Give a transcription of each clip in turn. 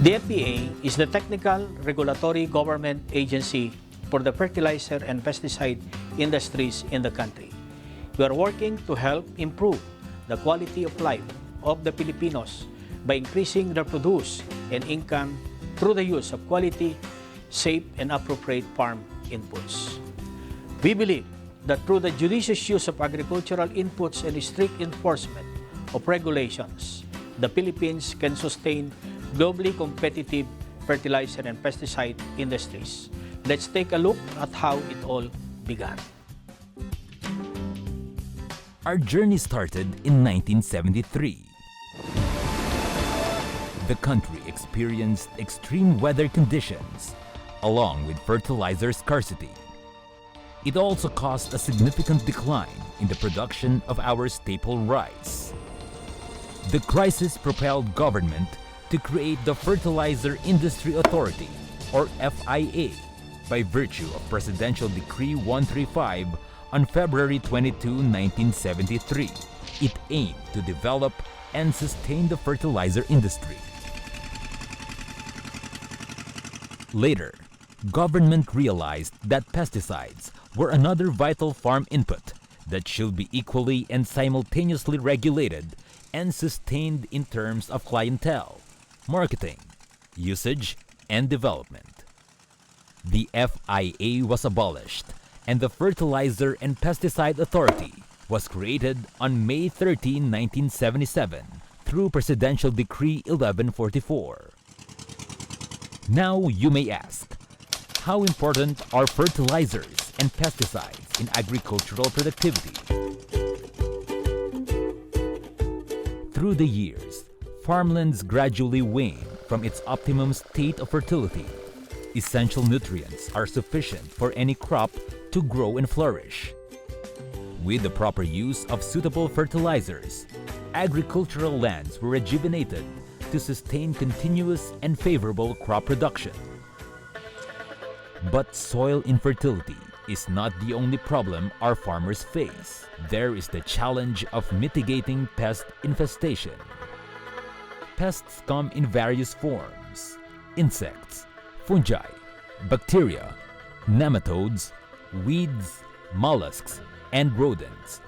The FPA is the technical regulatory government agency for the fertilizer and pesticide industries in the country. We are working to help improve the quality of life of the Filipinos by increasing their produce and income through the use of quality, safe, and appropriate farm inputs. We believe that through the judicious use of agricultural inputs and strict enforcement of regulations, the Philippines can sustain globally competitive fertilizer and pesticide industries. Let's take a look at how it all began. Our journey started in 1973. The country experienced extreme weather conditions, along with fertilizer scarcity. It also caused a significant decline in the production of our staple rice. The crisis propelled government to create the Fertilizer Industry Authority, or FIA, by virtue of Presidential Decree 135 on February 22, 1973. It aimed to develop and sustain the fertilizer industry. Later, government realized that pesticides were another vital farm input that should be equally and simultaneously regulated and sustained in terms of clientele, marketing, usage, and development. The FIA was abolished, and the Fertilizer and Pesticide Authority was created on May 13, 1977 through Presidential Decree 1144. Now you may ask, how important are fertilizers and pesticides in agricultural productivity? Through the years, farmlands gradually wane from its optimum state of fertility. Essential nutrients are sufficient for any crop to grow and flourish. With the proper use of suitable fertilizers, agricultural lands were rejuvenated to sustain continuous and favorable crop production. But soil infertility is not the only problem our farmers face. There is the challenge of mitigating pest infestation. Pests come in various forms: insects, fungi, bacteria, nematodes, weeds, mollusks, and rodents.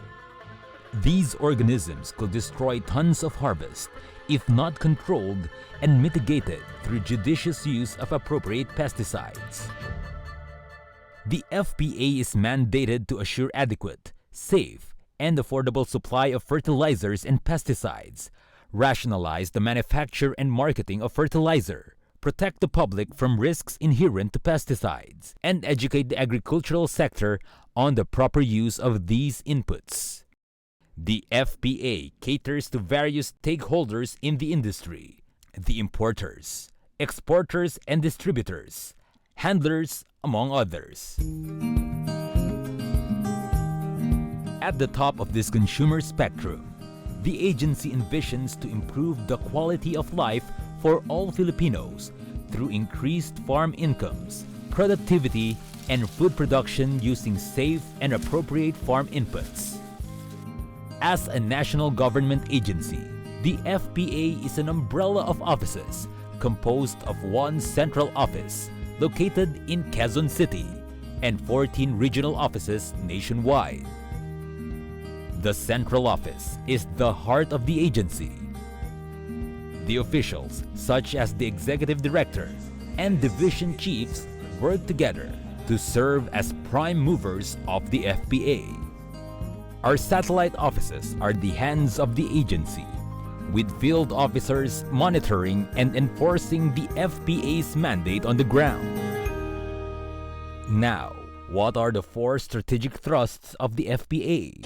These organisms could destroy tons of harvest if not controlled and mitigated through judicious use of appropriate pesticides. The FPA is mandated to assure adequate, safe, and affordable supply of fertilizers and pesticides, rationalize the manufacture and marketing of fertilizer, protect the public from risks inherent to pesticides, and educate the agricultural sector on the proper use of these inputs. The FPA caters to various stakeholders in the industry: the importers, exporters and distributors, handlers, among others. At the top of this consumer spectrum, the agency envisions to improve the quality of life for all Filipinos through increased farm incomes, productivity, and food production using safe and appropriate farm inputs. As a national government agency, the FPA is an umbrella of offices composed of one central office located in Quezon City and 14 regional offices nationwide. The central office is the heart of the agency. The officials, such as the executive director and division chiefs, work together to serve as prime movers of the FPA. Our satellite offices are the hands of the agency, with field officers monitoring and enforcing the FPA's mandate on the ground. Now, what are the 4 strategic thrusts of the FPA?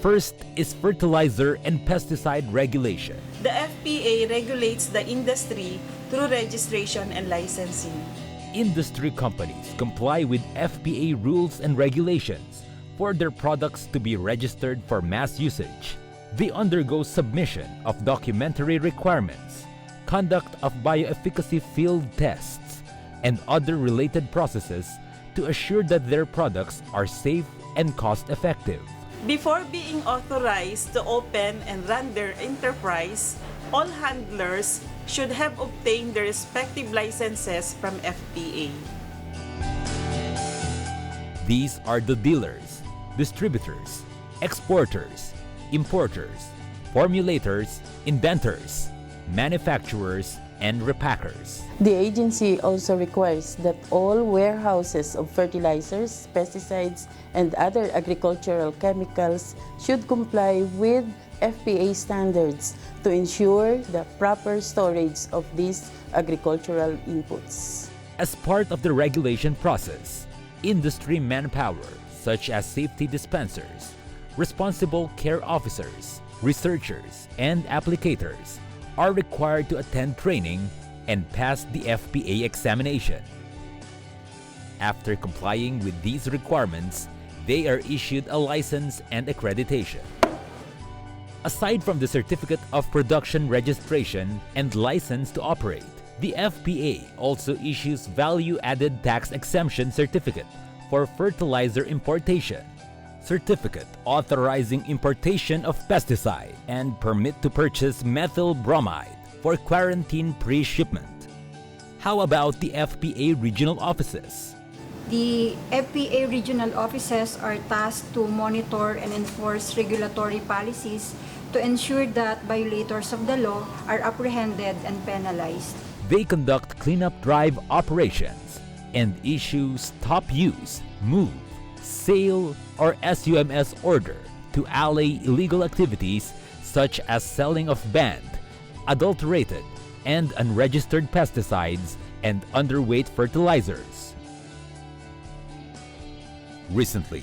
First is fertilizer and pesticide regulation. The FPA regulates the industry through registration and licensing. Industry companies comply with FPA rules and regulations for their products to be registered for mass usage. They undergo submission of documentary requirements, conduct of bioefficacy field tests, and other related processes to assure that their products are safe and cost-effective. Before being authorized to open and run their enterprise, all handlers should have obtained their respective licenses from FPA. These are the dealers, distributors, exporters, importers, formulators, inventors, manufacturers, and repackers. The agency also requires that all warehouses of fertilizers, pesticides, and other agricultural chemicals should comply with FPA standards to ensure the proper storage of these agricultural inputs. As part of the regulation process, industry manpower, such as safety dispensers, responsible care officers, researchers, and applicators, are required to attend training and pass the FPA examination. After complying with these requirements, they are issued a license and accreditation. Aside from the Certificate of Production Registration and License to Operate, the FPA also issues Value-Added Tax Exemption Certificate for fertilizer importation, Certificate authorizing importation of pesticide, and permit to purchase methyl bromide for quarantine pre-shipment. How about the FPA regional offices? The FPA regional offices are tasked to monitor and enforce regulatory policies to ensure that violators of the law are apprehended and penalized. They conduct cleanup drive operations and issue stop use, move, sale, or SUMS order to allay illegal activities such as selling of banned, adulterated, and unregistered pesticides and underweight fertilizers. Recently,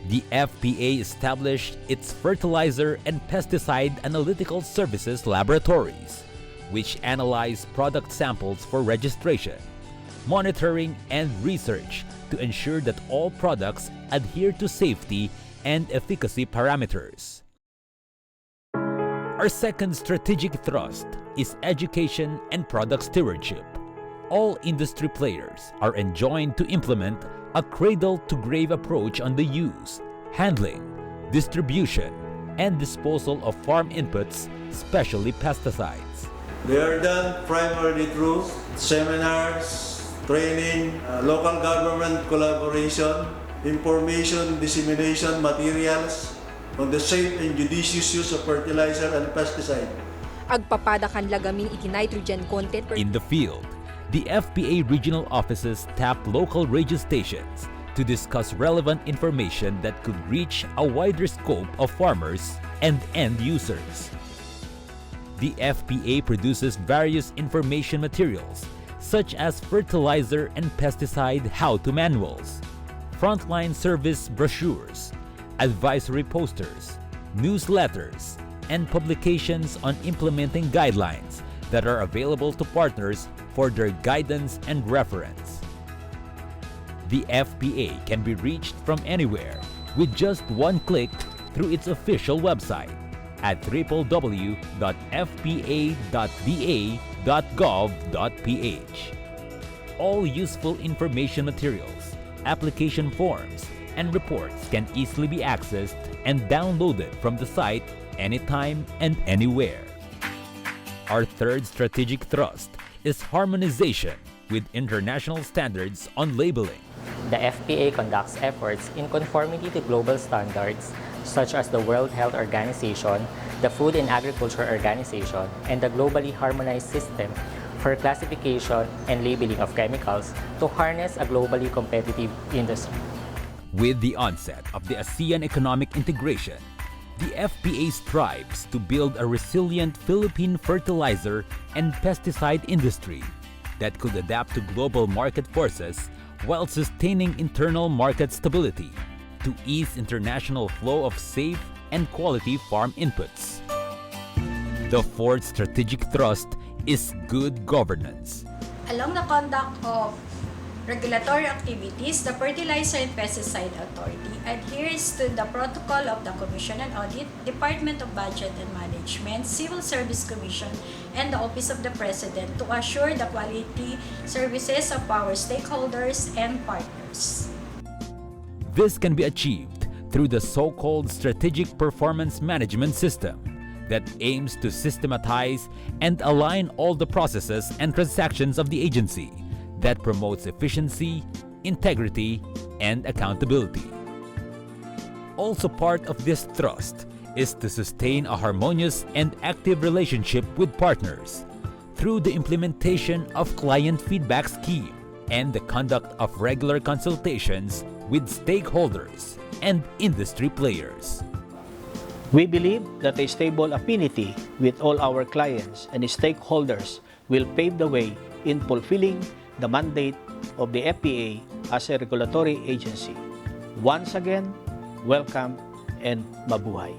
the FPA established its Fertilizer and Pesticide Analytical Services Laboratories, which analyze product samples for registration, monitoring, and research to ensure that all products adhere to safety and efficacy parameters. Our second strategic thrust is education and product stewardship. All industry players are enjoined to implement a cradle-to-grave approach on the use, handling, distribution, and disposal of farm inputs, especially pesticides. They are done primarily through seminars, training, local government collaboration, information dissemination materials on the safe and judicious use of fertilizer and pesticide. Agpapadakan lagaming iti-nitrogen content In the field, the FPA regional offices tap local radio stations to discuss relevant information that could reach a wider scope of farmers and end users. The FPA produces various information materials such as fertilizer and pesticide how-to manuals, frontline service brochures, advisory posters, newsletters, and publications on implementing guidelines that are available to partners for their guidance and reference. The FPA can be reached from anywhere with just one click through its official website at www.fpa.da.gov.ph. All useful information materials, application forms, and reports can easily be accessed and downloaded from the site anytime and anywhere. Our third strategic thrust is harmonization with international standards on labeling. The FPA conducts efforts in conformity to global standards such as the World Health Organization, the Food and Agriculture Organization, and the globally harmonized system for classification and labeling of chemicals to harness a globally competitive industry. With the onset of the ASEAN economic integration, the FPA strives to build a resilient Philippine fertilizer and pesticide industry that could adapt to global market forces while sustaining internal market stability to ease international flow of safe and quality farm inputs. The fourth strategic thrust is good governance. Along the conduct of regulatory activities, the Fertilizer and Pesticide Authority adheres to the protocol of the Commission on Audit, Department of Budget and Management, Civil Service Commission, and the Office of the President to assure the quality services of our stakeholders and partners. This can be achieved through the so-called Strategic Performance Management System, that aims to systematize and align all the processes and transactions of the agency that promotes efficiency, integrity, and accountability. Also part of this thrust is to sustain a harmonious and active relationship with partners through the implementation of client feedback scheme and the conduct of regular consultations with stakeholders and industry players. We believe that a stable affinity with all our clients and stakeholders will pave the way in fulfilling the mandate of the FPA as a regulatory agency. Once again, welcome and mabuhay.